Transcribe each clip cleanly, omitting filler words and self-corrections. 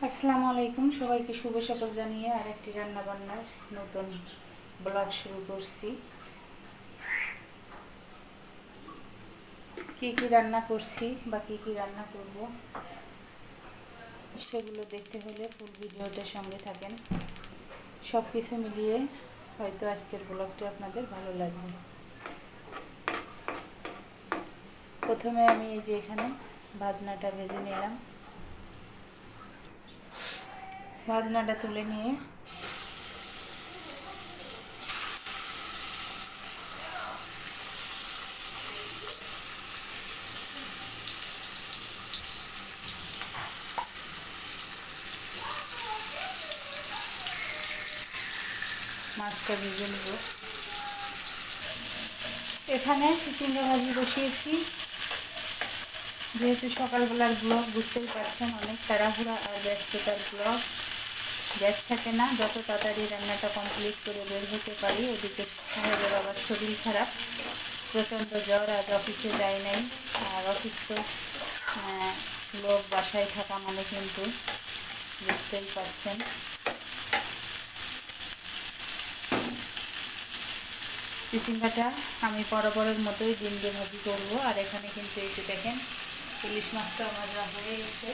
আসসালামু আলাইকুম, সবাইকে শুভ সকাল জানিয়ে আরেকটি রান্না বান্নার নতুন ব্লগ শুরু করছি। কি কি রান্না করছি বা কি কি রান্না করব সেগুলো দেখতে হলে ফুল ভিডিওটার সঙ্গে থাকেন। সব কিছু মিলিয়ে হয়তো আজকের ব্লগটি আপনাদের ভালো লাগবে। প্রথমে আমি এই যে এখানে ভাজনাটা ভেজে নিলাম। ভাজনাটা তুলে নিয়ে মাছটা ভেজে নেব। এখানে চিচিঙ্গা ভাজি বসিয়েছি। যেহেতু সকালবেলার ব্লগ বুঝতেই পারছেন, অনেক তাড়াহুড়া আর ব্যস্ততার ব্লগ। গ্যাস থাকে না, যত তাড়াতাড়ি রান্নাটা কমপ্লিট করে বের হতে পারি। ওদিকে সাহেবের আবার শরীর খারাপ, প্রচণ্ড জ্বর, আজ অফিসে যায় নাই। আর অফিস তো লোক বাসায় থাকা মানে কিন্তু বুঝতেই পারছেন। চিচিঙ্গাটা আমি বরাবরের মতোই ডিম দিয়ে ভাজি করবো। আর এখানে কিন্তু এই যে দেখেন, ইলিশ মাছটা আমার হয়ে গেছে,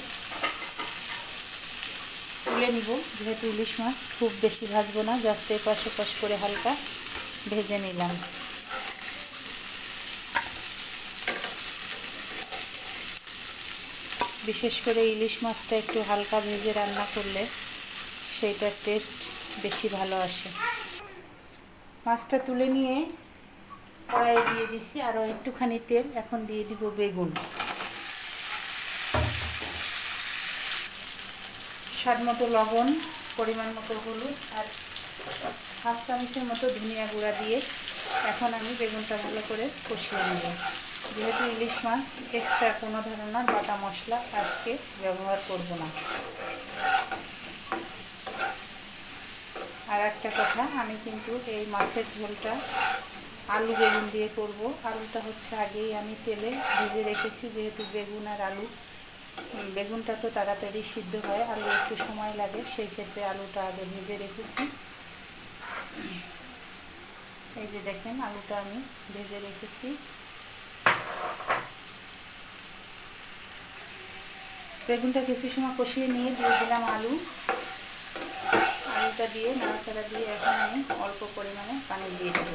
তুলে নিব। যেহেতু ইলিশ মাছ খুব বেশি ভাজবো না, জাস্ট এপাশ ওপাশ করে হালকা ভেজে নিলাম। বিশেষ করে ইলিশ মাছটা একটু হালকা ভেজে রান্না করলে সেইটার টেস্ট বেশি ভালো আসে। মাছটা তুলে নিয়ে কড়াইয়ে দিয়ে দিছি আরও একটুখানি তেল। এখন দিয়ে দিব বেগুন, স্বাদ মতো লবণ, পরিমাণ মতো হলুদ আর হাফ চামচের মতো ধনিয়া গুঁড়া দিয়ে এখন আমি বেগুনটা ভালো করে কষিয়ে নেব। যেহেতু ইলিশ মাছ, এক্সট্রা কোনো ধরনের বাটা মশলা আজকে ব্যবহার করব না। আর একটা কথা, আমি কিন্তু এই মাছের ঝোলটা আলু বেগুন দিয়ে করব। আলুটা হচ্ছে আগেই আমি তেলে ভেজে রেখেছি। যেহেতু বেগুন আর আলু, বেগুনটা তো তাড়াতাড়ি সিদ্ধ হয়, আলু একটু সময় লাগে, সেই ক্ষেত্রে আলুটা আগে ভেজে রেখেছি। এই যে দেখেন, আলুটা আমি ভেজে রেখেছি। বেগুনটা কিছু সময় কষিয়ে নিয়ে দিয়ে দিলাম আলুটা দিয়ে নাড়াচাড়া দিয়ে এখন আমি অল্প পরিমাণে পানি দিয়ে দেব।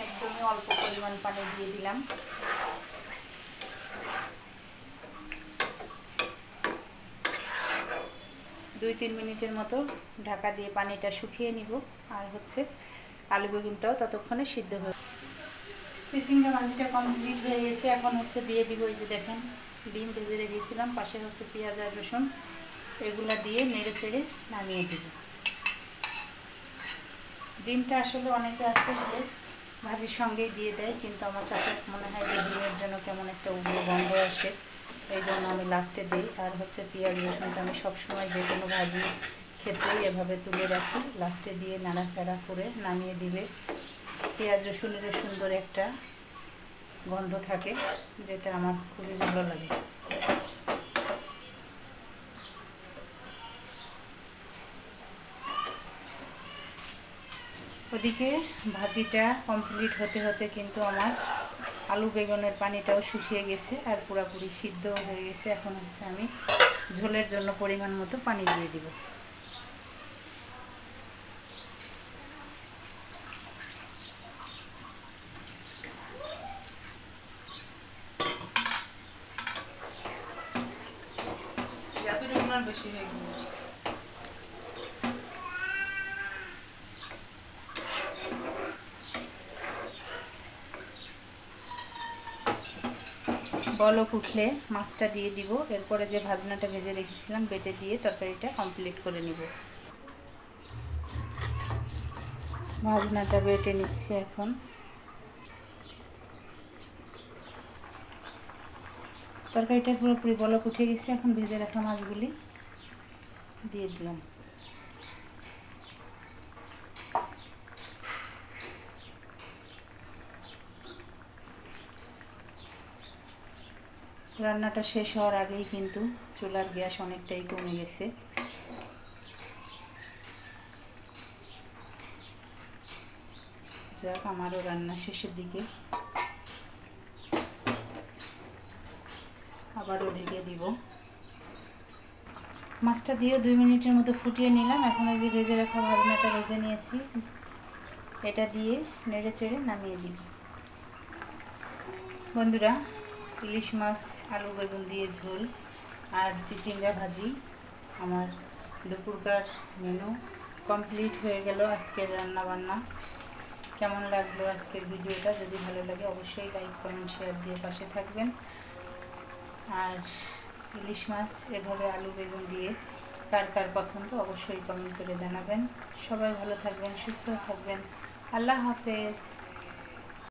একদমই অল্প পরিমাণ পানি দিয়ে দিলাম। দুই তিন মিনিটের মতো ঢাকা দিয়ে পানিটা শুকিয়ে নিব। আর হচ্ছে আলু বেগুনটাও ততক্ষণে সিদ্ধ হয়ে, চিচিঙ্গা ভাজিটা কমপ্লিট হয়ে গেছে। এখন হচ্ছে দিয়ে দিব, এই যে দেখেন ডিম ভেজে রেখেছিলাম, পাশে হচ্ছে পেঁয়াজ আর রসুন, এগুলা দিয়ে নেড়ে চেড়ে নামিয়ে দিব। ডিমটা আসলে অনেকে আছে যে ভাজির সঙ্গেই দিয়ে দেয়, কিন্তু আমার কাছে মনে হয় যে ডিমের জন্য কেমন একটা উগ্র গন্ধ আসে, এই জন্য আমি লাস্টে দিই। আর হচ্ছে পেঁয়াজ রসুনটা আমি সবসময় যে কোনো ভাজির ক্ষেত্রেই এভাবে তুলে রাখি, লাস্টে দিয়ে নাড়াচাড়া করে নামিয়ে দিলে পেঁয়াজ রসুনের সুন্দর একটা গন্ধ থাকে, যেটা আমার খুবই ভালো লাগে। ওদিকে ভাজিটা কমপ্লিট হতে হতে কিন্তু আমার আলু বেগুনের পানিটাও শুকিয়ে গেছে আর পুরোপুরি সিদ্ধও হয়ে গেছে। এখন হচ্ছে আমি ঝোলের জন্য পরিমাণ মতো পানি দিয়ে দিব। বেশি হয়ে গেল, বলক উঠলে মাছটা দিয়ে দিব। এরপরে যে ভাজনাটা ভেজে রেখেছিলাম বেটে দিয়ে তরকারিটা কমপ্লিট করে নিব। ভাজনাটা বেটে নিচ্ছি এখন। তরকারিটা পুরোপুরি বলক উঠে গেছে, এখন ভেজে রাখা মাছগুলি দিয়ে দিলাম। রান্নাটা শেষ হওয়ার আগেই কিন্তু চুলার গ্যাস অনেকটাই কমে গেছে। যাক, আমারও রান্না শেষের দিকে। আবারও ঢেকে দিব। মাছটা দিয়েও 2 মিনিটের মতো ফুটিয়ে নিলাম। এখন এই যে ভেজে রাখা ভাজনাটা ভেজে নিয়েছি, এটা দিয়ে নেড়ে চেড়ে নামিয়ে দিব। বন্ধুরা, ইলিশ মাছ আলু বেগুন দিয়ে ঝোল আর চিচিঙ্গা ভাজি, আমার দুপুরকার মেনু কমপ্লিট হয়ে গেল। আজকের রান্না বান্না কেমন লাগলো আজকের ভিডিওটা? যদি ভালো লাগে অবশ্যই লাইক কমেন্ট শেয়ার দিয়ে পাশে থাকবেন। আর ইলিশ মাছ এভাবে আলু বেগুন দিয়ে কার কার পছন্দ অবশ্যই কমেন্ট করে জানাবেন। সবাই ভালো থাকবেন, সুস্থ থাকবেন। আল্লাহ হাফেজ।